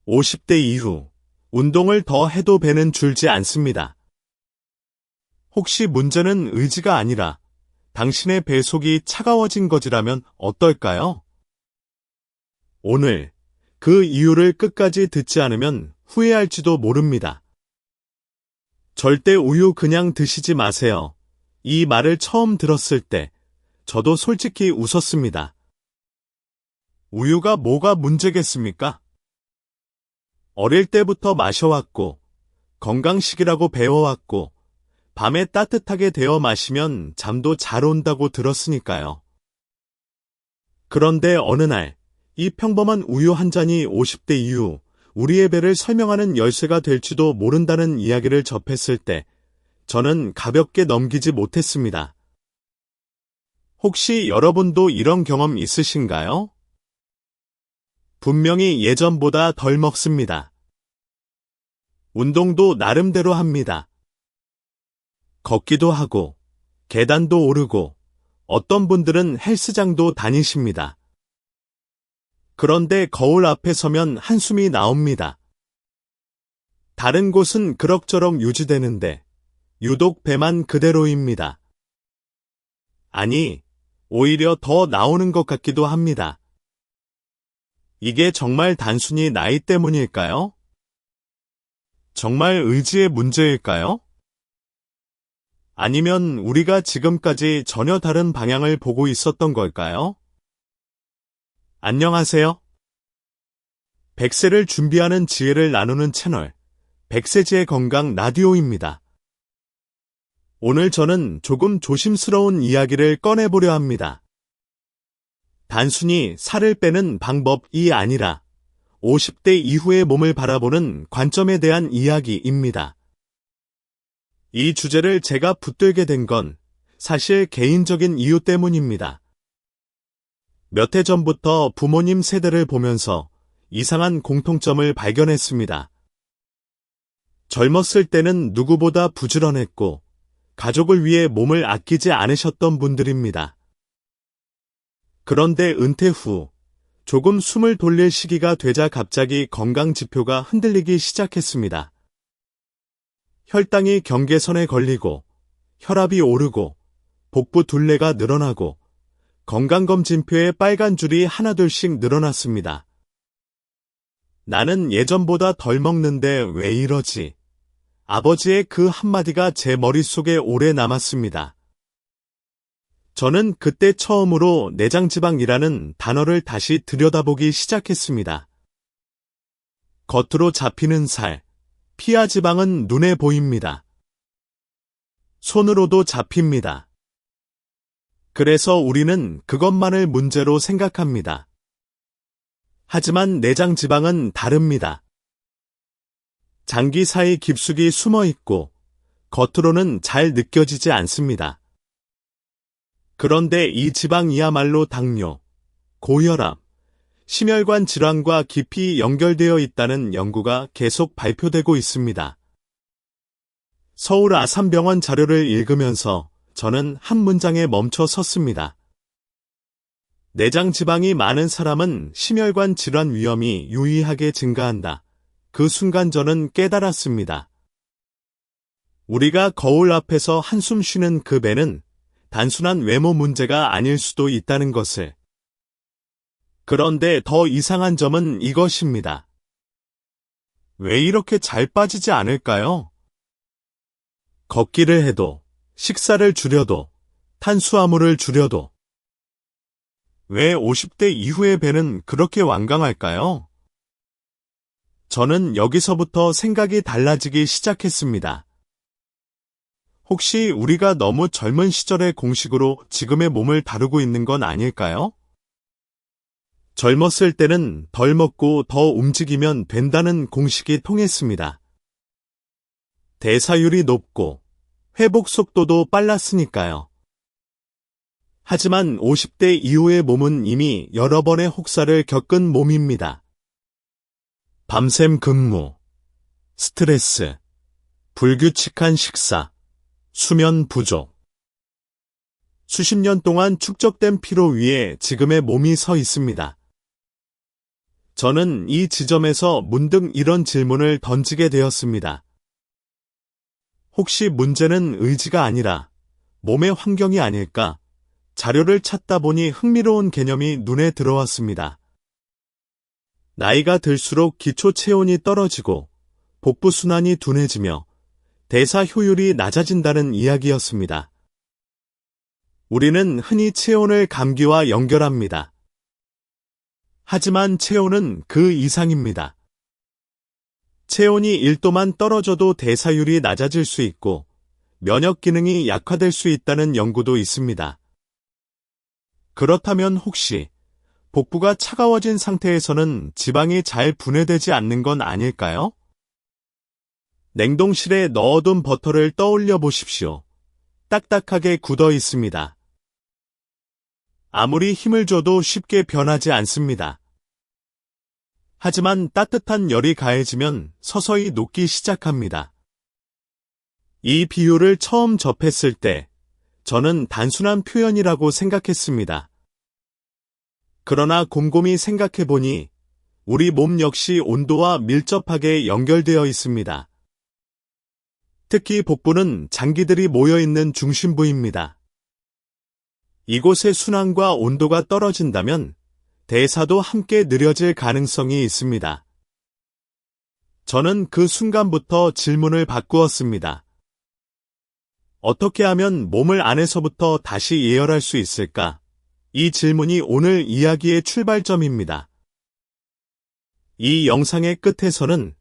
50대 이후 운동을 더 해도 배는 줄지 않습니다. 혹시 문제는 의지가 아니라 당신의 배 속이 차가워진 것이라면 어떨까요? 오늘 그 이유를 끝까지 듣지 않으면 후회할지도 모릅니다. 절대 우유 그냥 드시지 마세요. 이 말을 처음 들었을 때 저도 솔직히 웃었습니다. 우유가 뭐가 문제겠습니까? 어릴 때부터 마셔왔고 건강식이라고 배워왔고 밤에 따뜻하게 데워 마시면 잠도 잘 온다고 들었으니까요. 그런데 어느 날 이 평범한 우유 한 잔이 50대 이후 우리의 배를 설명하는 열쇠가 될지도 모른다는 이야기를 접했을 때 저는 가볍게 넘기지 못했습니다. 혹시 여러분도 이런 경험 있으신가요? 분명히 예전보다 덜 먹습니다. 운동도 나름대로 합니다. 걷기도 하고, 계단도 오르고, 어떤 분들은 헬스장도 다니십니다. 그런데 거울 앞에 서면 한숨이 나옵니다. 다른 곳은 그럭저럭 유지되는데, 유독 배만 그대로입니다. 아니, 오히려 더 나오는 것 같기도 합니다. 이게 정말 단순히 나이 때문일까요? 정말 의지의 문제일까요? 아니면 우리가 지금까지 전혀 다른 방향을 보고 있었던 걸까요? 안녕하세요. 100세를 준비하는 지혜를 나누는 채널, 100세지의 건강 라디오입니다. 오늘 저는 조금 조심스러운 이야기를 꺼내보려 합니다. 단순히 살을 빼는 방법이 아니라 50대 이후의 몸을 바라보는 관점에 대한 이야기입니다. 이 주제를 제가 붙들게 된 건 사실 개인적인 이유 때문입니다. 몇 해 전부터 부모님 세대를 보면서 이상한 공통점을 발견했습니다. 젊었을 때는 누구보다 부지런했고 가족을 위해 몸을 아끼지 않으셨던 분들입니다. 그런데 은퇴 후 조금 숨을 돌릴 시기가 되자 갑자기 건강 지표가 흔들리기 시작했습니다. 혈당이 경계선에 걸리고 혈압이 오르고 복부 둘레가 늘어나고 건강검진표에 빨간 줄이 하나둘씩 늘어났습니다. 나는 예전보다 덜 먹는데 왜 이러지? 아버지의 그 한마디가 제 머릿속에 오래 남았습니다. 저는 그때 처음으로 내장지방이라는 단어를 다시 들여다보기 시작했습니다. 겉으로 잡히는 살, 피하 지방은 눈에 보입니다. 손으로도 잡힙니다. 그래서 우리는 그것만을 문제로 생각합니다. 하지만 내장 지방은 다릅니다. 장기 사이 깊숙이 숨어 있고 겉으로는 잘 느껴지지 않습니다. 그런데 이 지방이야말로 당뇨, 고혈압, 심혈관 질환과 깊이 연결되어 있다는 연구가 계속 발표되고 있습니다. 서울 아산병원 자료를 읽으면서 저는 한 문장에 멈춰 섰습니다. 내장 지방이 많은 사람은 심혈관 질환 위험이 유의하게 증가한다. 그 순간 저는 깨달았습니다. 우리가 거울 앞에서 한숨 쉬는 그 배는 단순한 외모 문제가 아닐 수도 있다는 것을. 그런데 더 이상한 점은 이것입니다. 왜 이렇게 잘 빠지지 않을까요? 걷기를 해도, 식사를 줄여도, 탄수화물을 줄여도. 왜 50대 이후의 배는 그렇게 완강할까요? 저는 여기서부터 생각이 달라지기 시작했습니다. 혹시 우리가 너무 젊은 시절의 공식으로 지금의 몸을 다루고 있는 건 아닐까요? 젊었을 때는 덜 먹고 더 움직이면 된다는 공식이 통했습니다. 대사율이 높고 회복 속도도 빨랐으니까요. 하지만 50대 이후의 몸은 이미 여러 번의 혹사를 겪은 몸입니다. 밤샘 근무, 스트레스, 불규칙한 식사, 수면 부족. 수십 년 동안 축적된 피로 위에 지금의 몸이 서 있습니다. 저는 이 지점에서 문득 이런 질문을 던지게 되었습니다. 혹시 문제는 의지가 아니라 몸의 환경이 아닐까? 자료를 찾다 보니 흥미로운 개념이 눈에 들어왔습니다. 나이가 들수록 기초 체온이 떨어지고 복부 순환이 둔해지며 대사 효율이 낮아진다는 이야기였습니다. 우리는 흔히 체온을 감기와 연결합니다. 하지만 체온은 그 이상입니다. 체온이 1도만 떨어져도 대사율이 낮아질 수 있고 면역 기능이 약화될 수 있다는 연구도 있습니다. 그렇다면 혹시 복부가 차가워진 상태에서는 지방이 잘 분해되지 않는 건 아닐까요? 냉동실에 넣어둔 버터를 떠올려 보십시오. 딱딱하게 굳어 있습니다. 아무리 힘을 줘도 쉽게 변하지 않습니다. 하지만 따뜻한 열이 가해지면 서서히 녹기 시작합니다. 이 비유를 처음 접했을 때 저는 단순한 표현이라고 생각했습니다. 그러나 곰곰이 생각해보니 우리 몸 역시 온도와 밀접하게 연결되어 있습니다. 특히 복부는 장기들이 모여있는 중심부입니다. 이곳의 순환과 온도가 떨어진다면 대사도 함께 느려질 가능성이 있습니다. 저는 그 순간부터 질문을 바꾸었습니다. 어떻게 하면 몸을 안에서부터 다시 예열할 수 있을까? 이 질문이 오늘 이야기의 출발점입니다. 이 영상의 끝에서는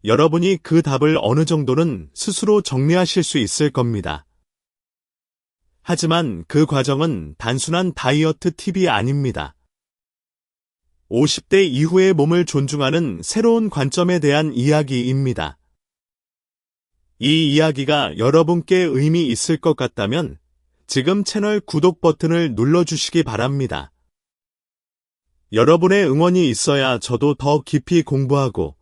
여러분이 그 답을 어느 정도는 스스로 정리하실 수 있을 겁니다. 하지만 그 과정은 단순한 다이어트 팁이 아닙니다. 50대 이후의 몸을 존중하는 새로운 관점에 대한 이야기입니다. 이 이야기가 여러분께 의미 있을 것 같다면 지금 채널 구독 버튼을 눌러주시기 바랍니다. 여러분의 응원이 있어야 저도 더 깊이 공부하고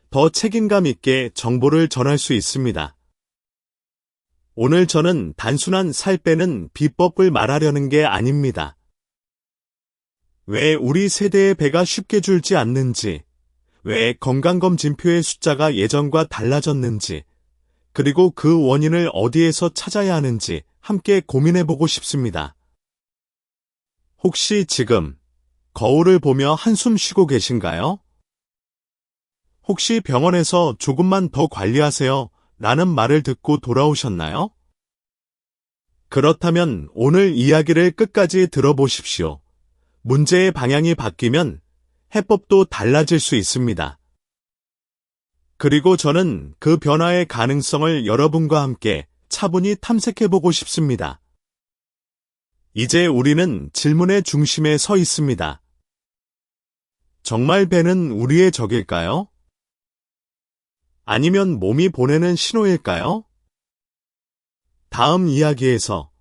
더 책임감 있게 정보를 전할 수 있습니다. 오늘 저는 단순한 살 빼는 비법을 말하려는 게 아닙니다. 왜 우리 세대의 배가 쉽게 줄지 않는지, 왜 건강검진표의 숫자가 예전과 달라졌는지, 그리고 그 원인을 어디에서 찾아야 하는지 함께 고민해보고 싶습니다. 혹시 지금 거울을 보며 한숨 쉬고 계신가요? 혹시 병원에서 조금만 더 관리하세요 라는 말을 듣고 돌아오셨나요? 그렇다면 오늘 이야기를 끝까지 들어보십시오. 문제의 방향이 바뀌면 해법도 달라질 수 있습니다. 그리고 저는 그 변화의 가능성을 여러분과 함께 차분히 탐색해보고 싶습니다. 이제 우리는 질문의 중심에 서 있습니다. 정말 배는 우리의 적일까요? 아니면 몸이 보내는 신호일까요? 다음 이야기에서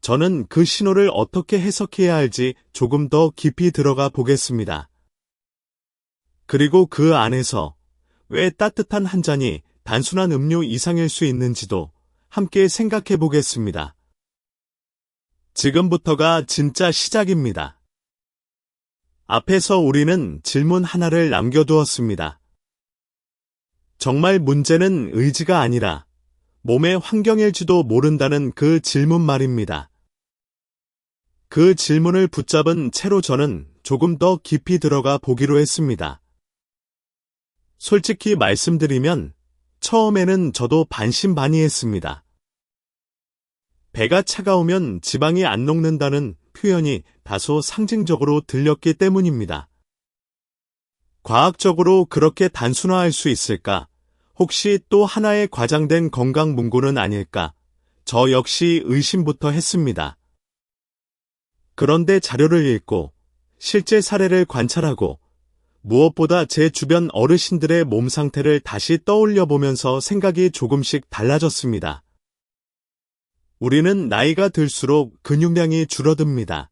저는 그 신호를 어떻게 해석해야 할지 조금 더 깊이 들어가 보겠습니다. 그리고 그 안에서 왜 따뜻한 한 잔이 단순한 음료 이상일 수 있는지도 함께 생각해 보겠습니다. 지금부터가 진짜 시작입니다. 앞에서 우리는 질문 하나를 남겨두었습니다. 정말 문제는 의지가 아니라 몸의 환경일지도 모른다는 그 질문 말입니다. 그 질문을 붙잡은 채로 저는 조금 더 깊이 들어가 보기로 했습니다. 솔직히 말씀드리면 처음에는 저도 반신반의했습니다. 배가 차가우면 지방이 안 녹는다는 표현이 다소 상징적으로 들렸기 때문입니다. 과학적으로 그렇게 단순화할 수 있을까? 혹시 또 하나의 과장된 건강 문구는 아닐까? 저 역시 의심부터 했습니다. 그런데 자료를 읽고 실제 사례를 관찰하고 무엇보다 제 주변 어르신들의 몸 상태를 다시 떠올려 보면서 생각이 조금씩 달라졌습니다. 우리는 나이가 들수록 근육량이 줄어듭니다.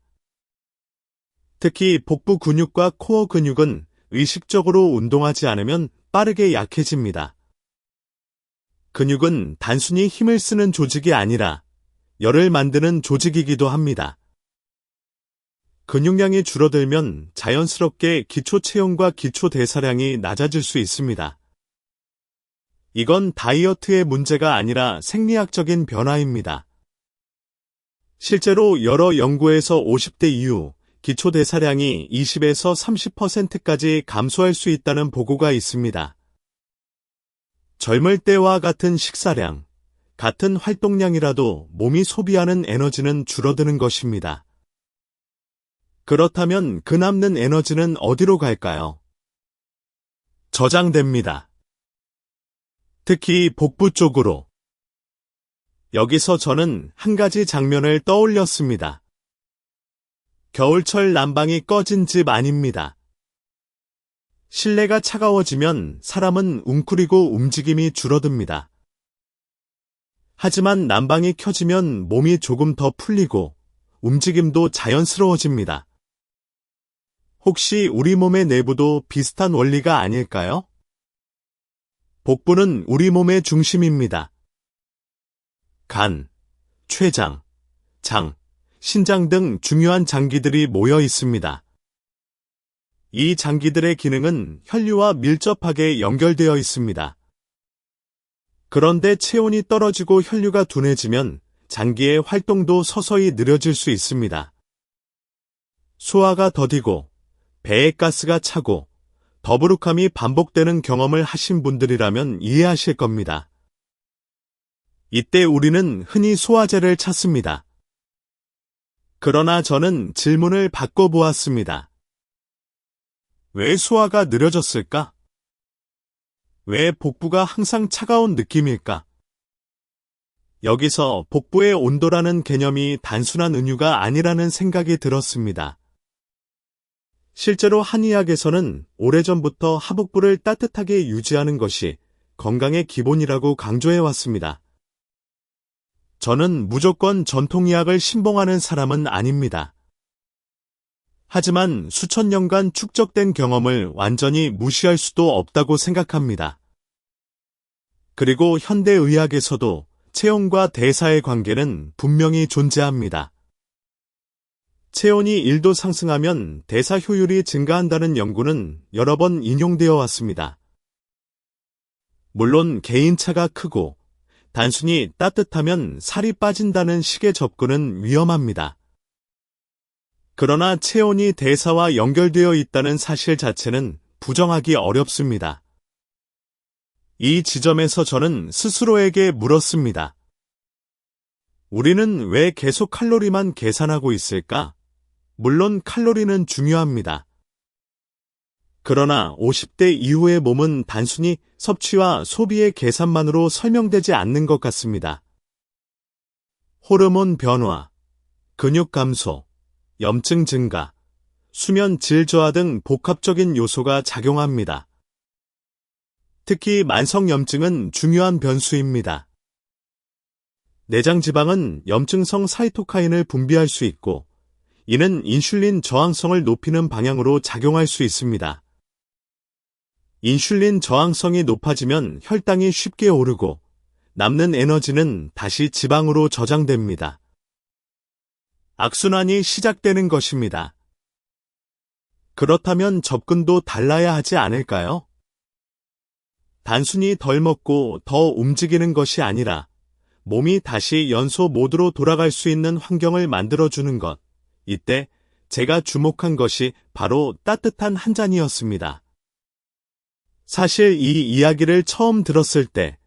특히 복부 근육과 코어 근육은 의식적으로 운동하지 않으면 빠르게 약해집니다. 근육은 단순히 힘을 쓰는 조직이 아니라 열을 만드는 조직이기도 합니다. 근육량이 줄어들면 자연스럽게 기초 체온과 기초 대사량이 낮아질 수 있습니다. 이건 다이어트의 문제가 아니라 생리학적인 변화입니다. 실제로 여러 연구에서 50대 이후 기초 대사량이 20에서 30%까지 감소할 수 있다는 보고가 있습니다. 젊을 때와 같은 식사량, 같은 활동량이라도 몸이 소비하는 에너지는 줄어드는 것입니다. 그렇다면 그 남는 에너지는 어디로 갈까요? 저장됩니다. 특히 복부 쪽으로. 여기서 저는 한 가지 장면을 떠올렸습니다. 겨울철 난방이 꺼진 집 아닙니다. 실내가 차가워지면 사람은 웅크리고 움직임이 줄어듭니다. 하지만 난방이 켜지면 몸이 조금 더 풀리고 움직임도 자연스러워집니다. 혹시 우리 몸의 내부도 비슷한 원리가 아닐까요? 복부는 우리 몸의 중심입니다. 간, 췌장, 장, 신장 등 중요한 장기들이 모여 있습니다. 이 장기들의 기능은 혈류와 밀접하게 연결되어 있습니다. 그런데 체온이 떨어지고 혈류가 둔해지면 장기의 활동도 서서히 느려질 수 있습니다. 소화가 더디고 배에 가스가 차고 더부룩함이 반복되는 경험을 하신 분들이라면 이해하실 겁니다. 이때 우리는 흔히 소화제를 찾습니다. 그러나 저는 질문을 바꿔보았습니다. 왜 소화가 느려졌을까? 왜 복부가 항상 차가운 느낌일까? 여기서 복부의 온도라는 개념이 단순한 은유가 아니라는 생각이 들었습니다. 실제로 한의학에서는 오래전부터 하복부를 따뜻하게 유지하는 것이 건강의 기본이라고 강조해왔습니다. 저는 무조건 전통의학을 신봉하는 사람은 아닙니다. 하지만 수천 년간 축적된 경험을 완전히 무시할 수도 없다고 생각합니다. 그리고 현대의학에서도 체온과 대사의 관계는 분명히 존재합니다. 체온이 1도 상승하면 대사 효율이 증가한다는 연구는 여러 번 인용되어 왔습니다. 물론 개인차가 크고 단순히 따뜻하면 살이 빠진다는 식의 접근은 위험합니다. 그러나 체온이 대사와 연결되어 있다는 사실 자체는 부정하기 어렵습니다. 이 지점에서 저는 스스로에게 물었습니다. 우리는 왜 계속 칼로리만 계산하고 있을까? 물론 칼로리는 중요합니다. 그러나 50대 이후의 몸은 단순히 섭취와 소비의 계산만으로 설명되지 않는 것 같습니다. 호르몬 변화, 근육 감소, 염증 증가, 수면 질 저하 등 복합적인 요소가 작용합니다. 특히 만성염증은 중요한 변수입니다. 내장지방은 염증성 사이토카인을 분비할 수 있고, 이는 인슐린 저항성을 높이는 방향으로 작용할 수 있습니다. 인슐린 저항성이 높아지면 혈당이 쉽게 오르고 남는 에너지는 다시 지방으로 저장됩니다. 악순환이 시작되는 것입니다. 그렇다면 접근도 달라야 하지 않을까요? 단순히 덜 먹고 더 움직이는 것이 아니라 몸이 다시 연소 모드로 돌아갈 수 있는 환경을 만들어주는 것. 이때 제가 주목한 것이 바로 따뜻한 한 잔이었습니다. 사실 이 이야기를 처음 들었을 때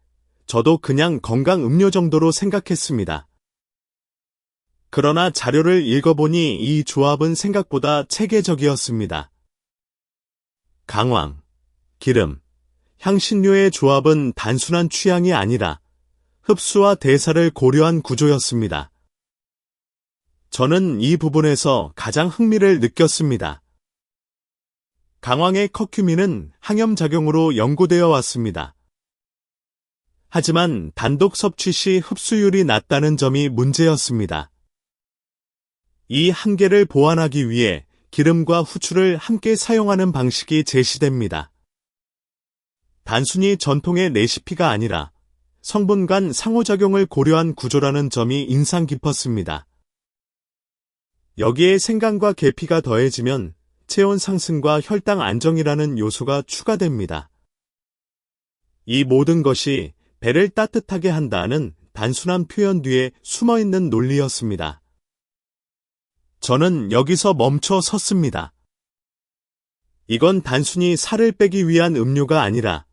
저도 그냥 건강 음료 정도로 생각했습니다. 그러나 자료를 읽어보니 이 조합은 생각보다 체계적이었습니다. 강황, 기름, 향신료의 조합은 단순한 취향이 아니라 흡수와 대사를 고려한 구조였습니다. 저는 이 부분에서 가장 흥미를 느꼈습니다. 강황의 커큐민은 항염작용으로 연구되어 왔습니다. 하지만 단독 섭취 시 흡수율이 낮다는 점이 문제였습니다. 이 한계를 보완하기 위해 기름과 후추를 함께 사용하는 방식이 제시됩니다. 단순히 전통의 레시피가 아니라 성분 간 상호작용을 고려한 구조라는 점이 인상 깊었습니다. 여기에 생강과 계피가 더해지면 체온 상승과 혈당 안정이라는 요소가 추가됩니다. 이 모든 것이 배를 따뜻하게 한다는 단순한 표현 뒤에 숨어있는 논리였습니다. 저는 여기서 멈춰 섰습니다. 이건 단순히 살을 빼기 위한 음료가 아니라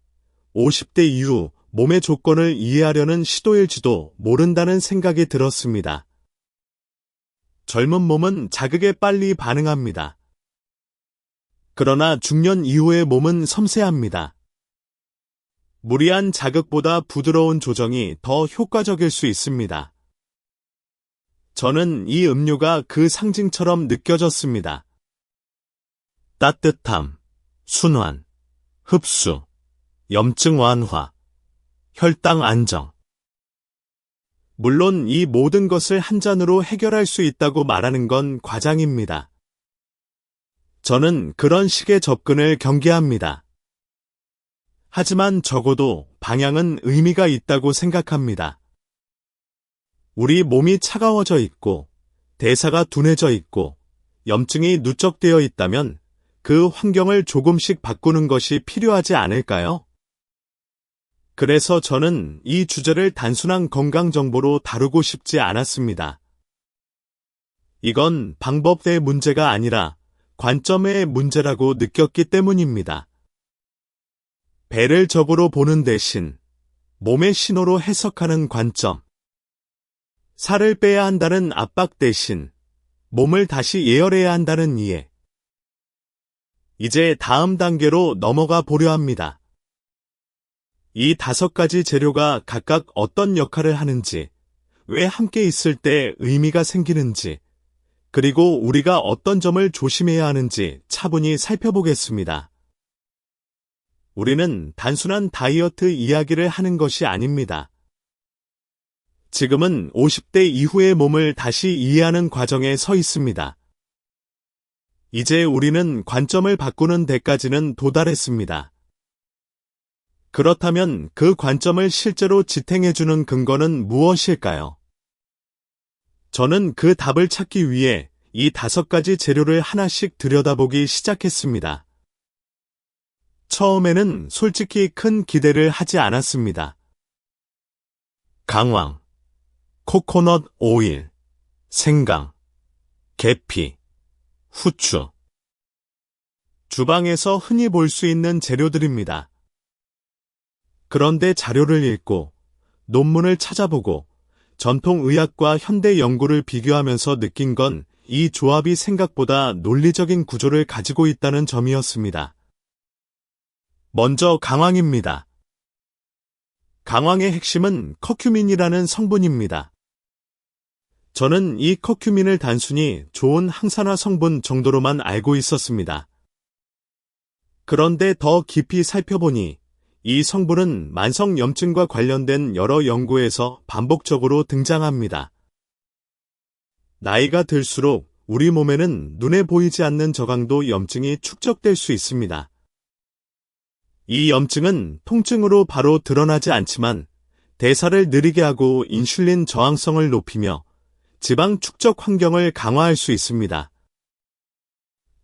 50대 이후 몸의 조건을 이해하려는 시도일지도 모른다는 생각이 들었습니다. 젊은 몸은 자극에 빨리 반응합니다. 그러나 중년 이후의 몸은 섬세합니다. 무리한 자극보다 부드러운 조정이 더 효과적일 수 있습니다. 저는 이 음료가 그 상징처럼 느껴졌습니다. 따뜻함, 순환, 흡수, 염증 완화, 혈당 안정. 물론 이 모든 것을 한 잔으로 해결할 수 있다고 말하는 건 과장입니다. 저는 그런 식의 접근을 경계합니다. 하지만 적어도 방향은 의미가 있다고 생각합니다. 우리 몸이 차가워져 있고 대사가 둔해져 있고 염증이 누적되어 있다면 그 환경을 조금씩 바꾸는 것이 필요하지 않을까요? 그래서 저는 이 주제를 단순한 건강 정보로 다루고 싶지 않았습니다. 이건 방법의 문제가 아니라 관점의 문제라고 느꼈기 때문입니다. 배를 적으로 보는 대신 몸의 신호로 해석하는 관점. 살을 빼야 한다는 압박 대신 몸을 다시 예열해야 한다는 이해. 이제 다음 단계로 넘어가 보려 합니다. 이 5가지 재료가 각각 어떤 역할을 하는지, 왜 함께 있을 때 의미가 생기는지, 그리고 우리가 어떤 점을 조심해야 하는지 차분히 살펴보겠습니다. 우리는 단순한 다이어트 이야기를 하는 것이 아닙니다. 지금은 50대 이후의 몸을 다시 이해하는 과정에 서 있습니다. 이제 우리는 관점을 바꾸는 데까지는 도달했습니다. 그렇다면 그 관점을 실제로 지탱해주는 근거는 무엇일까요? 저는 그 답을 찾기 위해 이 5가지 재료를 하나씩 들여다보기 시작했습니다. 처음에는 솔직히 큰 기대를 하지 않았습니다. 강황, 코코넛 오일, 생강, 계피, 후추. 주방에서 흔히 볼 수 있는 재료들입니다. 그런데 자료를 읽고, 논문을 찾아보고, 전통의학과 현대 연구를 비교하면서 느낀 건 이 조합이 생각보다 논리적인 구조를 가지고 있다는 점이었습니다. 먼저 강황입니다. 강황의 핵심은 커큐민이라는 성분입니다. 저는 이 커큐민을 단순히 좋은 항산화 성분 정도로만 알고 있었습니다. 그런데 더 깊이 살펴보니 이 성분은 만성염증과 관련된 여러 연구에서 반복적으로 등장합니다. 나이가 들수록 우리 몸에는 눈에 보이지 않는 저강도 염증이 축적될 수 있습니다. 이 염증은 통증으로 바로 드러나지 않지만 대사를 느리게 하고 인슐린 저항성을 높이며 지방 축적 환경을 강화할 수 있습니다.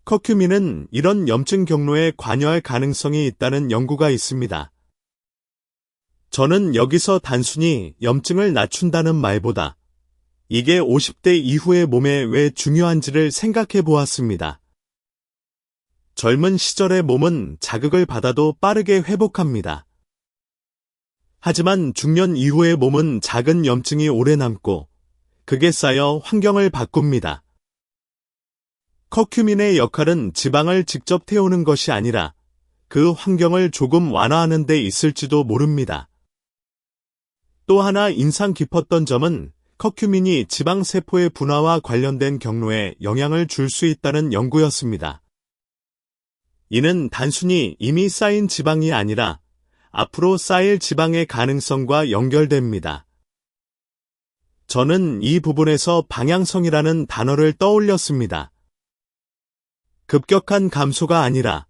커큐민은 이런 염증 경로에 관여할 가능성이 있다는 연구가 있습니다. 저는 여기서 단순히 염증을 낮춘다는 말보다 이게 50대 이후의 몸에 왜 중요한지를 생각해 보았습니다. 젊은 시절의 몸은 자극을 받아도 빠르게 회복합니다. 하지만 중년 이후의 몸은 작은 염증이 오래 남고 극에 쌓여 환경을 바꿉니다. 커큐민의 역할은 지방을 직접 태우는 것이 아니라 그 환경을 조금 완화하는 데 있을지도 모릅니다. 또 하나 인상 깊었던 점은 커큐민이 지방세포의 분화와 관련된 경로에 영향을 줄 수 있다는 연구였습니다. 이는 단순히 이미 쌓인 지방이 아니라 앞으로 쌓일 지방의 가능성과 연결됩니다. 저는 이 부분에서 방향성이라는 단어를 떠올렸습니다. 급격한 감소가 아니라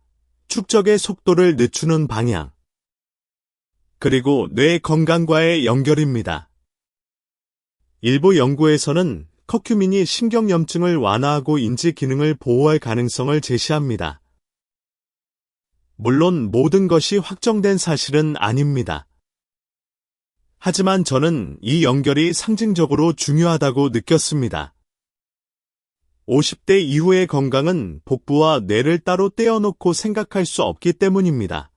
축적의 속도를 늦추는 방향. 그리고 뇌 건강과의 연결입니다. 일부 연구에서는 커큐민이 신경염증을 완화하고 인지 기능을 보호할 가능성을 제시합니다. 물론 모든 것이 확정된 사실은 아닙니다. 하지만 저는 이 연결이 상징적으로 중요하다고 느꼈습니다. 50대 이후의 건강은 복부와 뇌를 따로 떼어놓고 생각할 수 없기 때문입니다.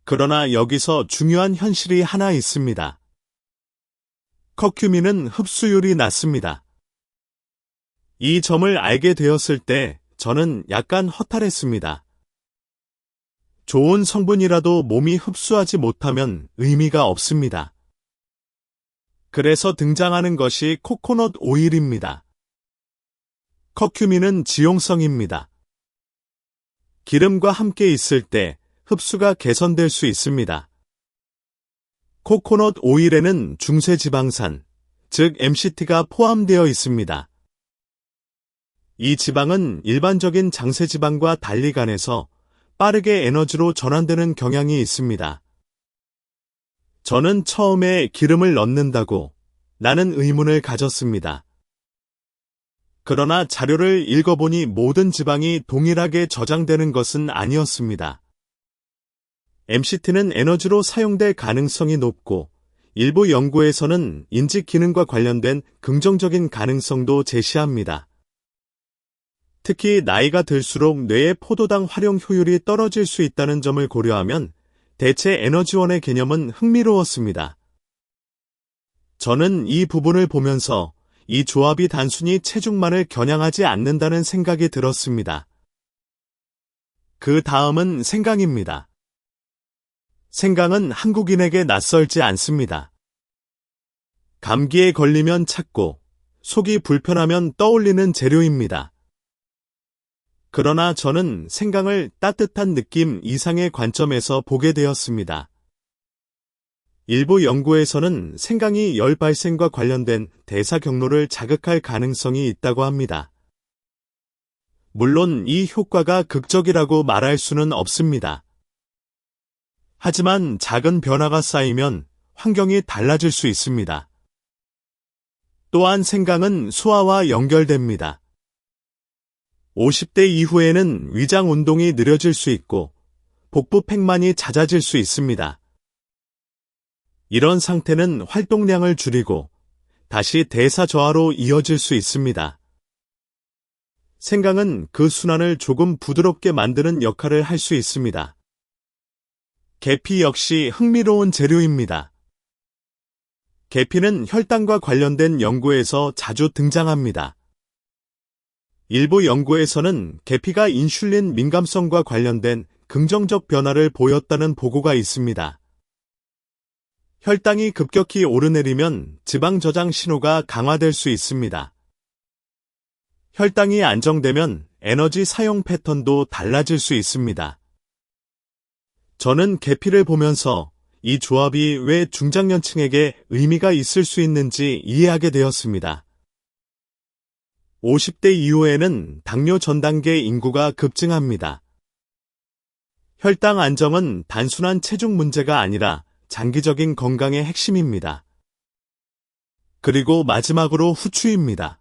그러나 여기서 중요한 현실이 하나 있습니다. 커큐민은 흡수율이 낮습니다. 이 점을 알게 되었을 때 저는 약간 허탈했습니다. 좋은 성분이라도 몸이 흡수하지 못하면 의미가 없습니다. 그래서 등장하는 것이 코코넛 오일입니다. 커큐민은 지용성입니다. 기름과 함께 있을 때 흡수가 개선될 수 있습니다. 코코넛 오일에는 중쇄지방산, 즉 MCT가 포함되어 있습니다. 이 지방은 일반적인 장쇄지방과 달리 간에서 빠르게 에너지로 전환되는 경향이 있습니다. 저는 처음에 기름을 넣는다고 라는 의문을 가졌습니다. 그러나 자료를 읽어보니 모든 지방이 동일하게 저장되는 것은 아니었습니다. MCT는 에너지로 사용될 가능성이 높고 일부 연구에서는 인지 기능과 관련된 긍정적인 가능성도 제시합니다. 특히 나이가 들수록 뇌의 포도당 활용 효율이 떨어질 수 있다는 점을 고려하면 대체 에너지원의 개념은 흥미로웠습니다. 저는 이 부분을 보면서 이 조합이 단순히 체중만을 겨냥하지 않는다는 생각이 들었습니다. 그 다음은 생강입니다. 생강은 한국인에게 낯설지 않습니다. 감기에 걸리면 찾고 속이 불편하면 떠올리는 재료입니다. 그러나 저는 생강을 따뜻한 느낌 이상의 관점에서 보게 되었습니다. 일부 연구에서는 생강이 열 발생과 관련된 대사 경로를 자극할 가능성이 있다고 합니다. 물론 이 효과가 극적이라고 말할 수는 없습니다. 하지만 작은 변화가 쌓이면 환경이 달라질 수 있습니다. 또한 생강은 소화와 연결됩니다. 50대 이후에는 위장 운동이 느려질 수 있고 복부 팽만이 잦아질 수 있습니다. 이런 상태는 활동량을 줄이고 다시 대사 저하로 이어질 수 있습니다. 생강은 그 순환을 조금 부드럽게 만드는 역할을 할 수 있습니다. 계피 역시 흥미로운 재료입니다. 계피는 혈당과 관련된 연구에서 자주 등장합니다. 일부 연구에서는 계피가 인슐린 민감성과 관련된 긍정적 변화를 보였다는 보고가 있습니다. 혈당이 급격히 오르내리면 지방 저장 신호가 강화될 수 있습니다. 혈당이 안정되면 에너지 사용 패턴도 달라질 수 있습니다. 저는 계피를 보면서 이 조합이 왜 중장년층에게 의미가 있을 수 있는지 이해하게 되었습니다. 50대 이후에는 당뇨 전 단계 인구가 급증합니다. 혈당 안정은 단순한 체중 문제가 아니라 장기적인 건강의 핵심입니다. 그리고 마지막으로 후추입니다.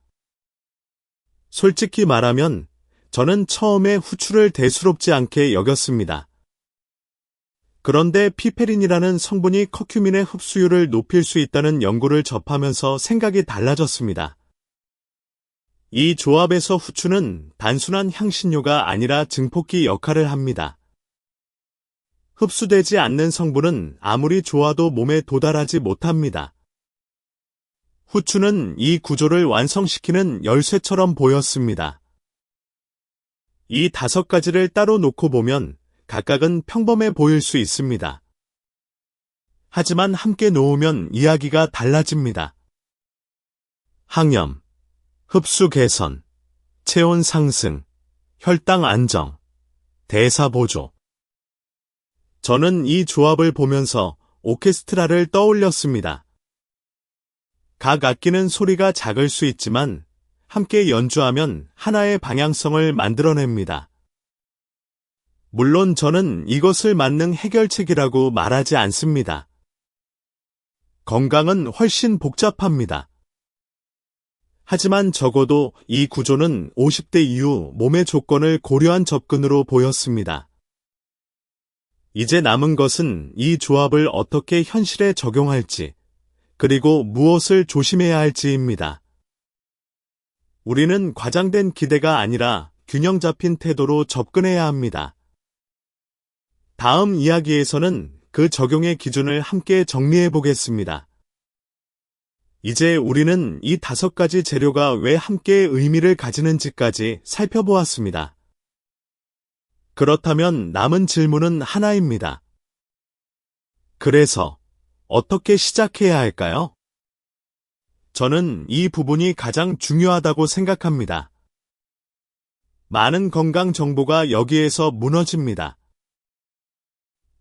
솔직히 말하면 저는 처음에 후추를 대수롭지 않게 여겼습니다. 그런데 피페린이라는 성분이 커큐민의 흡수율을 높일 수 있다는 연구를 접하면서 생각이 달라졌습니다. 이 조합에서 후추는 단순한 향신료가 아니라 증폭기 역할을 합니다. 흡수되지 않는 성분은 아무리 좋아도 몸에 도달하지 못합니다. 후추는 이 구조를 완성시키는 열쇠처럼 보였습니다. 이 5가지를 따로 놓고 보면 각각은 평범해 보일 수 있습니다. 하지만 함께 놓으면 이야기가 달라집니다. 항염, 흡수 개선, 체온 상승, 혈당 안정, 대사 보조. 저는 이 조합을 보면서 오케스트라를 떠올렸습니다. 각 악기는 소리가 작을 수 있지만 함께 연주하면 하나의 방향성을 만들어냅니다. 물론 저는 이것을 만능 해결책이라고 말하지 않습니다. 건강은 훨씬 복잡합니다. 하지만 적어도 이 구조는 50대 이후 몸의 조건을 고려한 접근으로 보였습니다. 이제 남은 것은 이 조합을 어떻게 현실에 적용할지, 그리고 무엇을 조심해야 할지입니다. 우리는 과장된 기대가 아니라 균형 잡힌 태도로 접근해야 합니다. 다음 이야기에서는 그 적용의 기준을 함께 정리해 보겠습니다. 이제 우리는 이 5가지 재료가 왜 함께 의미를 가지는지까지 살펴보았습니다. 그렇다면 남은 질문은 하나입니다. 그래서 어떻게 시작해야 할까요? 저는 이 부분이 가장 중요하다고 생각합니다. 많은 건강 정보가 여기에서 무너집니다.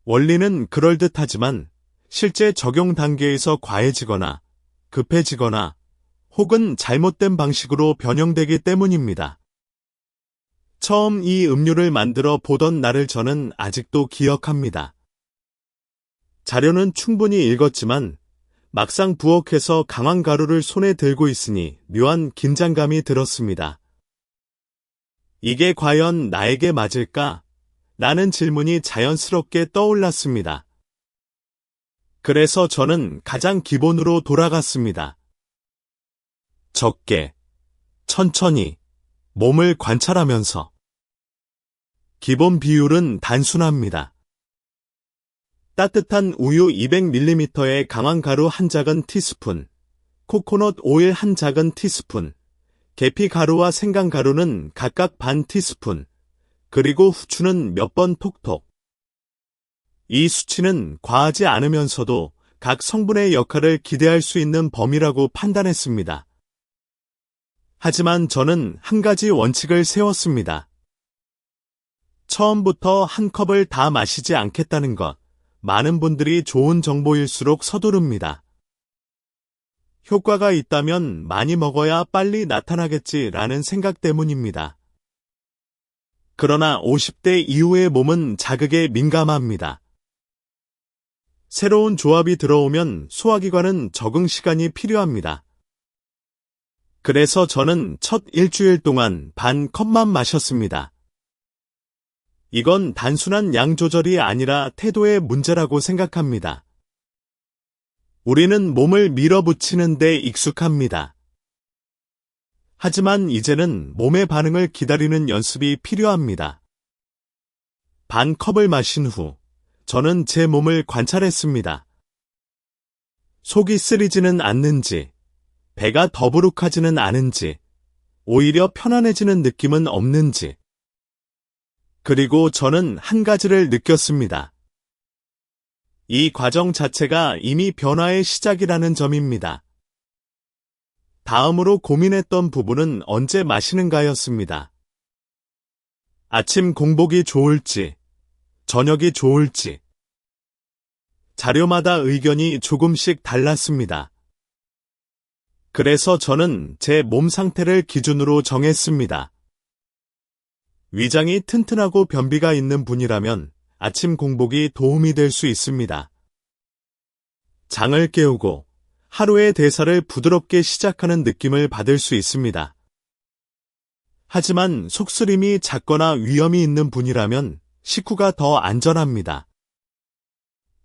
원리는 그럴듯하지만 실제 적용 단계에서 과해지거나 급해지거나 혹은 잘못된 방식으로 변형되기 때문입니다. 처음 이 음료를 만들어 보던 날을 저는 아직도 기억합니다. 자료는 충분히 읽었지만 막상 부엌에서 강황 가루를 손에 들고 있으니 묘한 긴장감이 들었습니다. 이게 과연 나에게 맞을까? 라는 질문이 자연스럽게 떠올랐습니다. 그래서 저는 가장 기본으로 돌아갔습니다. 적게, 천천히, 몸을 관찰하면서. 기본 비율은 단순합니다. 따뜻한 우유 200ml에 강황 가루 1작은 티스푼, 코코넛 오일 1작은 티스푼, 계피 가루와 생강 가루는 각각 반 티스푼, 그리고 후추는 몇 번 톡톡. 이 수치는 과하지 않으면서도 각 성분의 역할을 기대할 수 있는 범위라고 판단했습니다. 하지만 저는 한 가지 원칙을 세웠습니다. 처음부터 한 컵을 다 마시지 않겠다는 것. 많은 분들이 좋은 정보일수록 서두릅니다. 효과가 있다면 많이 먹어야 빨리 나타나겠지라는 생각 때문입니다. 그러나 50대 이후의 몸은 자극에 민감합니다. 새로운 조합이 들어오면 소화기관은 적응 시간이 필요합니다. 그래서 저는 첫 일주일 동안 반 컵만 마셨습니다. 이건 단순한 양 조절이 아니라 태도의 문제라고 생각합니다. 우리는 몸을 밀어붙이는 데 익숙합니다. 하지만 이제는 몸의 반응을 기다리는 연습이 필요합니다. 반 컵을 마신 후, 저는 제 몸을 관찰했습니다. 속이 쓰리지는 않는지, 배가 더부룩하지는 않은지, 오히려 편안해지는 느낌은 없는지, 그리고 저는 한 가지를 느꼈습니다. 이 과정 자체가 이미 변화의 시작이라는 점입니다. 다음으로 고민했던 부분은 언제 마시는가였습니다. 아침 공복이 좋을지, 저녁이 좋을지. 자료마다 의견이 조금씩 달랐습니다. 그래서 저는 제 몸 상태를 기준으로 정했습니다. 위장이 튼튼하고 변비가 있는 분이라면 아침 공복이 도움이 될 수 있습니다. 장을 깨우고 하루의 대사를 부드럽게 시작하는 느낌을 받을 수 있습니다. 하지만 속쓰림이 작거나 위험이 있는 분이라면 식후가 더 안전합니다.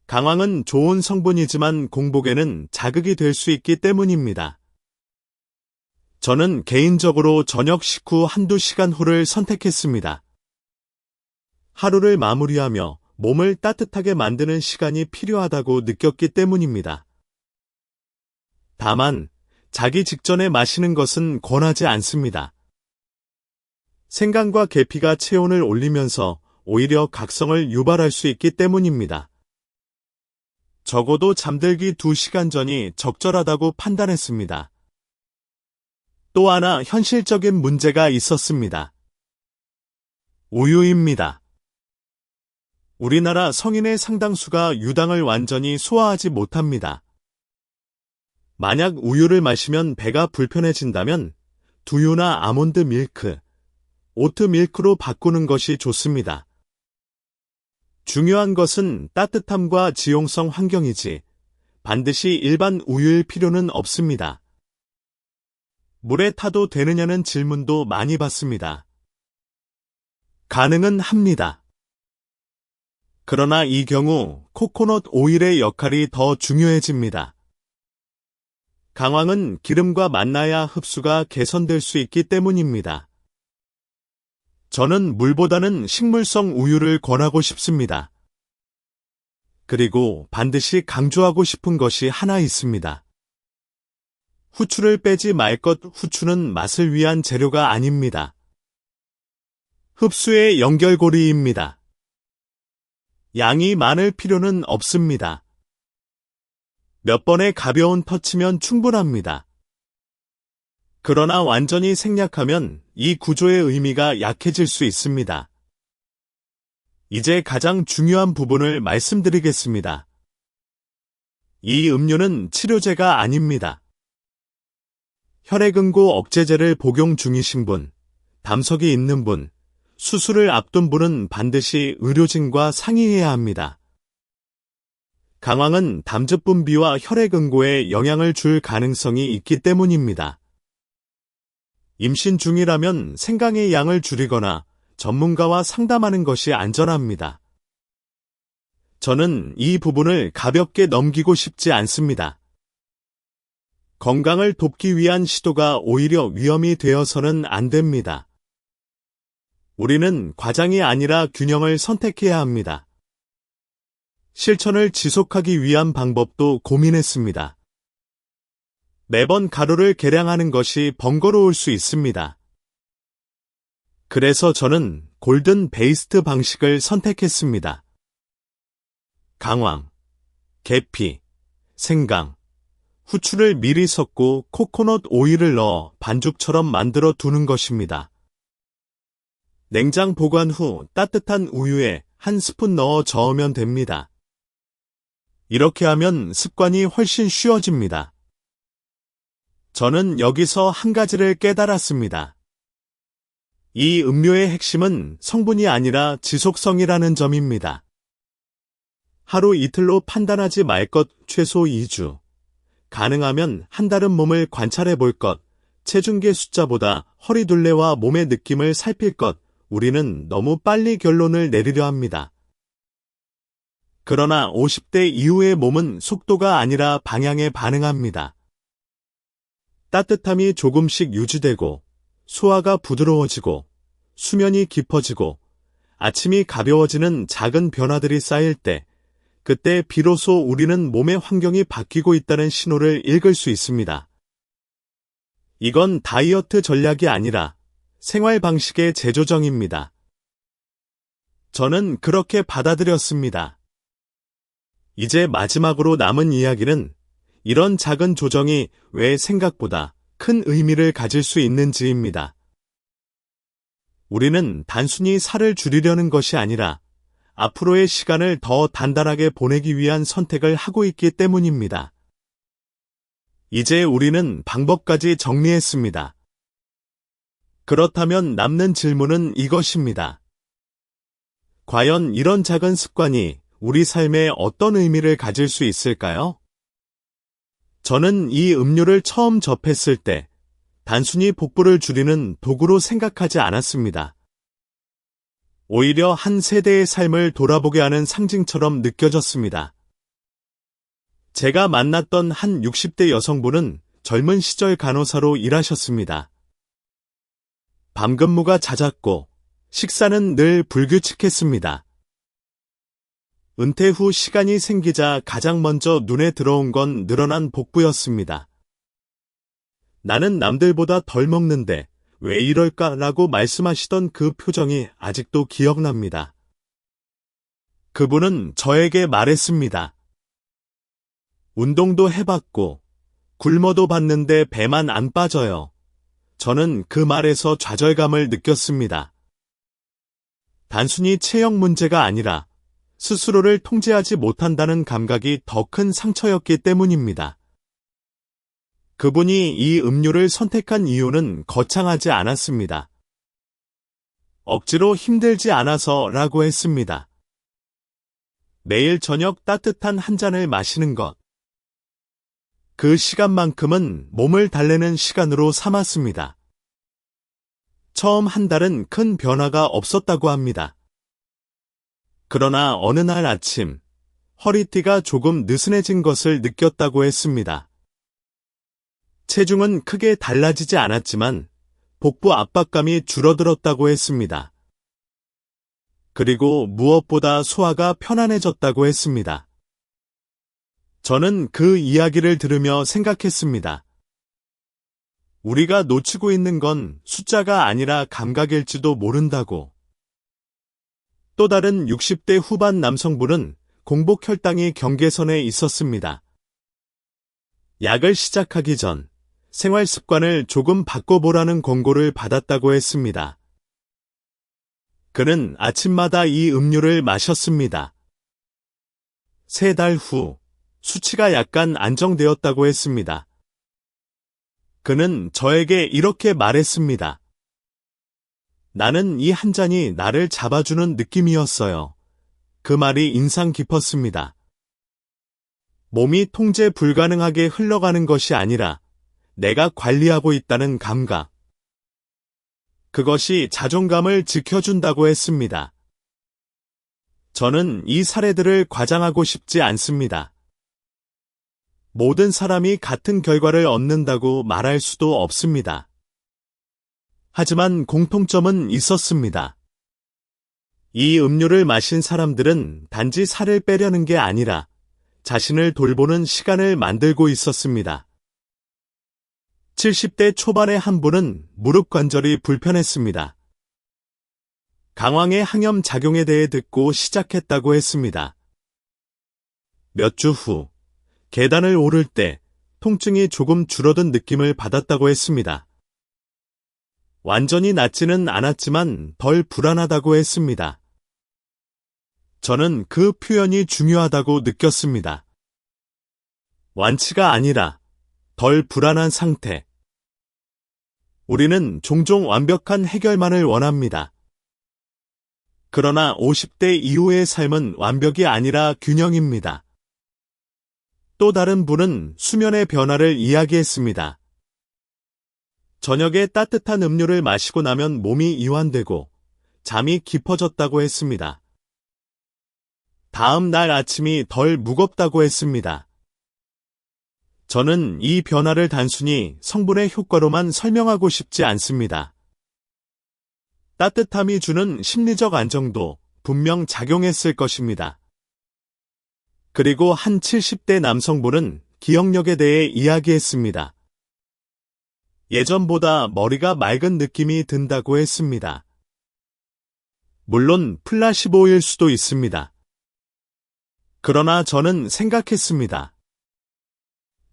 강황은 좋은 성분이지만 공복에는 자극이 될 수 있기 때문입니다. 저는 개인적으로 저녁 식후 1~2시간 후를 선택했습니다. 하루를 마무리하며 몸을 따뜻하게 만드는 시간이 필요하다고 느꼈기 때문입니다. 다만, 자기 직전에 마시는 것은 권하지 않습니다. 생강과 계피가 체온을 올리면서 오히려 각성을 유발할 수 있기 때문입니다. 적어도 잠들기 2시간 전이 적절하다고 판단했습니다. 또 하나 현실적인 문제가 있었습니다. 우유입니다. 우리나라 성인의 상당수가 유당을 완전히 소화하지 못합니다. 만약 우유를 마시면 배가 불편해진다면 두유나 아몬드 밀크, 오트 밀크로 바꾸는 것이 좋습니다. 중요한 것은 따뜻함과 지용성 환경이지 반드시 일반 우유일 필요는 없습니다. 물에 타도 되느냐는 질문도 많이 받습니다. 가능은 합니다. 그러나 이 경우 코코넛 오일의 역할이 더 중요해집니다. 강황은 기름과 만나야 흡수가 개선될 수 있기 때문입니다. 저는 물보다는 식물성 우유를 권하고 싶습니다. 그리고 반드시 강조하고 싶은 것이 하나 있습니다. 후추를 빼지 말 것. 후추는 맛을 위한 재료가 아닙니다. 흡수의 연결고리입니다. 양이 많을 필요는 없습니다. 몇 번의 가벼운 터치면 충분합니다. 그러나 완전히 생략하면 이 구조의 의미가 약해질 수 있습니다. 이제 가장 중요한 부분을 말씀드리겠습니다. 이 음료는 치료제가 아닙니다. 혈액응고 억제제를 복용 중이신 분, 담석이 있는 분, 수술을 앞둔 분은 반드시 의료진과 상의해야 합니다. 강황은 담즙 분비와 혈액응고에 영향을 줄 가능성이 있기 때문입니다. 임신 중이라면 생강의 양을 줄이거나 전문가와 상담하는 것이 안전합니다. 저는 이 부분을 가볍게 넘기고 싶지 않습니다. 건강을 돕기 위한 시도가 오히려 위험이 되어서는 안 됩니다. 우리는 과장이 아니라 균형을 선택해야 합니다. 실천을 지속하기 위한 방법도 고민했습니다. 매번 가루를 계량하는 것이 번거로울 수 있습니다. 그래서 저는 골든 베이스트 방식을 선택했습니다. 강황, 계피, 생강, 후추를 미리 섞고 코코넛 오일을 넣어 반죽처럼 만들어 두는 것입니다. 냉장 보관 후 따뜻한 우유에 한 스푼 넣어 저으면 됩니다. 이렇게 하면 습관이 훨씬 쉬워집니다. 저는 여기서 한 가지를 깨달았습니다. 이 음료의 핵심은 성분이 아니라 지속성이라는 점입니다. 하루 이틀로 판단하지 말 것. 최소 2주. 가능하면 한 달은 몸을 관찰해 볼 것. 체중계 숫자보다 허리둘레와 몸의 느낌을 살필 것. 우리는 너무 빨리 결론을 내리려 합니다. 그러나 50대 이후의 몸은 속도가 아니라 방향에 반응합니다. 따뜻함이 조금씩 유지되고, 소화가 부드러워지고, 수면이 깊어지고, 아침이 가벼워지는 작은 변화들이 쌓일 때, 그때 비로소 우리는 몸의 환경이 바뀌고 있다는 신호를 읽을 수 있습니다. 이건 다이어트 전략이 아니라 생활 방식의 재조정입니다. 저는 그렇게 받아들였습니다. 이제 마지막으로 남은 이야기는 이런 작은 조정이 왜 생각보다 큰 의미를 가질 수 있는지입니다. 우리는 단순히 살을 줄이려는 것이 아니라 앞으로의 시간을 더 단단하게 보내기 위한 선택을 하고 있기 때문입니다. 이제 우리는 방법까지 정리했습니다. 그렇다면 남는 질문은 이것입니다. 과연 이런 작은 습관이 우리 삶에 어떤 의미를 가질 수 있을까요? 저는 이 음료를 처음 접했을 때 단순히 복부를 줄이는 도구로 생각하지 않았습니다. 오히려 한 세대의 삶을 돌아보게 하는 상징처럼 느껴졌습니다. 제가 만났던 한 60대 여성분은 젊은 시절 간호사로 일하셨습니다. 밤 근무가 잦았고 식사는 늘 불규칙했습니다. 은퇴 후 시간이 생기자 가장 먼저 눈에 들어온 건 늘어난 복부였습니다. 나는 남들보다 덜 먹는데 왜 이럴까라고 말씀하시던 그 표정이 아직도 기억납니다. 그분은 저에게 말했습니다. 운동도 해봤고 굶어도 봤는데 배만 안 빠져요. 저는 그 말에서 좌절감을 느꼈습니다. 단순히 체형 문제가 아니라 스스로를 통제하지 못한다는 감각이 더 큰 상처였기 때문입니다. 그분이 이 음료를 선택한 이유는 거창하지 않았습니다. 억지로 힘들지 않아서라고 했습니다. 매일 저녁 따뜻한 한 잔을 마시는 것. 그 시간만큼은 몸을 달래는 시간으로 삼았습니다. 처음 한 달은 큰 변화가 없었다고 합니다. 그러나 어느 날 아침, 허리띠가 조금 느슨해진 것을 느꼈다고 했습니다. 체중은 크게 달라지지 않았지만 복부 압박감이 줄어들었다고 했습니다. 그리고 무엇보다 소화가 편안해졌다고 했습니다. 저는 그 이야기를 들으며 생각했습니다. 우리가 놓치고 있는 건 숫자가 아니라 감각일지도 모른다고. 또 다른 60대 후반 남성분은 공복 혈당이 경계선에 있었습니다. 약을 시작하기 전 생활 습관을 조금 바꿔보라는 권고를 받았다고 했습니다. 그는 아침마다 이 음료를 마셨습니다. 3달 후 수치가 약간 안정되었다고 했습니다. 그는 저에게 이렇게 말했습니다. 나는 이 한 잔이 나를 잡아주는 느낌이었어요. 그 말이 인상 깊었습니다. 몸이 통제 불가능하게 흘러가는 것이 아니라 내가 관리하고 있다는 감각. 그것이 자존감을 지켜준다고 했습니다. 저는 이 사례들을 과장하고 싶지 않습니다. 모든 사람이 같은 결과를 얻는다고 말할 수도 없습니다. 하지만 공통점은 있었습니다. 이 음료를 마신 사람들은 단지 살을 빼려는 게 아니라 자신을 돌보는 시간을 만들고 있었습니다. 70대 초반의 한 분은 무릎 관절이 불편했습니다. 강황의 항염 작용에 대해 듣고 시작했다고 했습니다. 몇 주 후, 계단을 오를 때 통증이 조금 줄어든 느낌을 받았다고 했습니다. 완전히 낫지는 않았지만 덜 불안하다고 했습니다. 저는 그 표현이 중요하다고 느꼈습니다. 완치가 아니라 덜 불안한 상태. 우리는 종종 완벽한 해결만을 원합니다. 그러나 50대 이후의 삶은 완벽이 아니라 균형입니다. 또 다른 분은 수면의 변화를 이야기했습니다. 저녁에 따뜻한 음료를 마시고 나면 몸이 이완되고 잠이 깊어졌다고 했습니다. 다음 날 아침이 덜 무겁다고 했습니다. 저는 이 변화를 단순히 성분의 효과로만 설명하고 싶지 않습니다. 따뜻함이 주는 심리적 안정도 분명 작용했을 것입니다. 그리고 한 70대 남성분은 기억력에 대해 이야기했습니다. 예전보다 머리가 맑은 느낌이 든다고 했습니다. 물론 플라시보일 수도 있습니다. 그러나 저는 생각했습니다.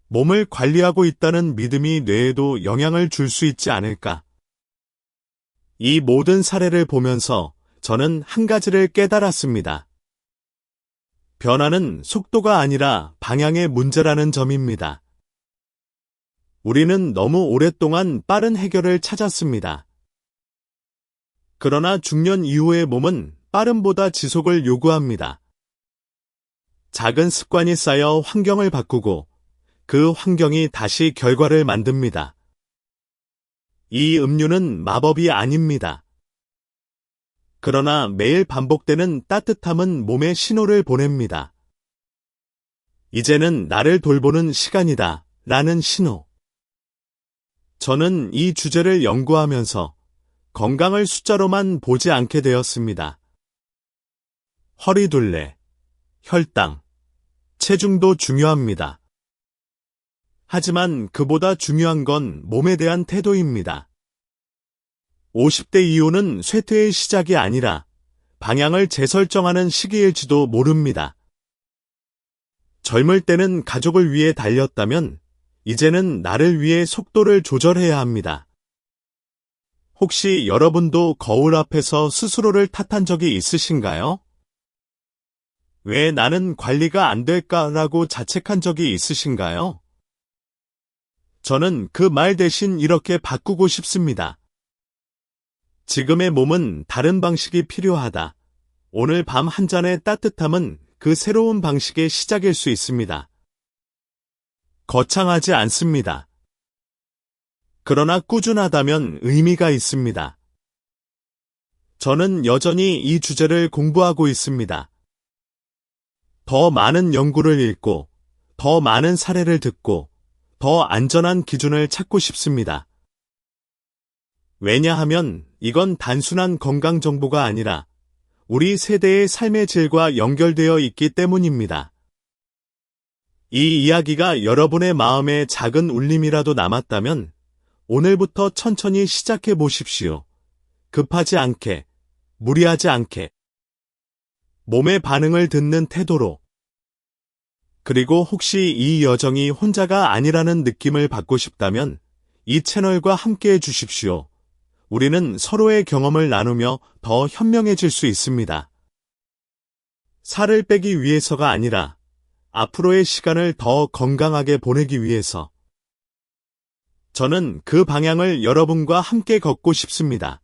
몸을 관리하고 있다는 믿음이 뇌에도 영향을 줄 수 있지 않을까. 이 모든 사례를 보면서 저는 한 가지를 깨달았습니다. 변화는 속도가 아니라 방향의 문제라는 점입니다. 우리는 너무 오랫동안 빠른 해결을 찾았습니다. 그러나 중년 이후의 몸은 빠름보다 지속을 요구합니다. 작은 습관이 쌓여 환경을 바꾸고 그 환경이 다시 결과를 만듭니다. 이 음료는 마법이 아닙니다. 그러나 매일 반복되는 따뜻함은 몸에 신호를 보냅니다. 이제는 나를 돌보는 시간이다 라는 신호. 저는 이 주제를 연구하면서 건강을 숫자로만 보지 않게 되었습니다. 허리둘레, 혈당, 체중도 중요합니다. 하지만 그보다 중요한 건 몸에 대한 태도입니다. 50대 이후는 쇠퇴의 시작이 아니라 방향을 재설정하는 시기일지도 모릅니다. 젊을 때는 가족을 위해 달렸다면 이제는 나를 위해 속도를 조절해야 합니다. 혹시 여러분도 거울 앞에서 스스로를 탓한 적이 있으신가요? 왜 나는 관리가 안 될까라고 자책한 적이 있으신가요? 저는 그 말 대신 이렇게 바꾸고 싶습니다. 지금의 몸은 다른 방식이 필요하다. 오늘 밤 한 잔의 따뜻함은 그 새로운 방식의 시작일 수 있습니다. 거창하지 않습니다. 그러나 꾸준하다면 의미가 있습니다. 저는 여전히 이 주제를 공부하고 있습니다. 더 많은 연구를 읽고, 더 많은 사례를 듣고, 더 안전한 기준을 찾고 싶습니다. 왜냐하면 이건 단순한 건강 정보가 아니라 우리 세대의 삶의 질과 연결되어 있기 때문입니다. 이 이야기가 여러분의 마음에 작은 울림이라도 남았다면 오늘부터 천천히 시작해 보십시오. 급하지 않게, 무리하지 않게, 몸의 반응을 듣는 태도로. 그리고 혹시 이 여정이 혼자가 아니라는 느낌을 받고 싶다면 이 채널과 함께 해주십시오. 우리는 서로의 경험을 나누며 더 현명해질 수 있습니다. 살을 빼기 위해서가 아니라 앞으로의 시간을 더 건강하게 보내기 위해서. 저는 그 방향을 여러분과 함께 걷고 싶습니다.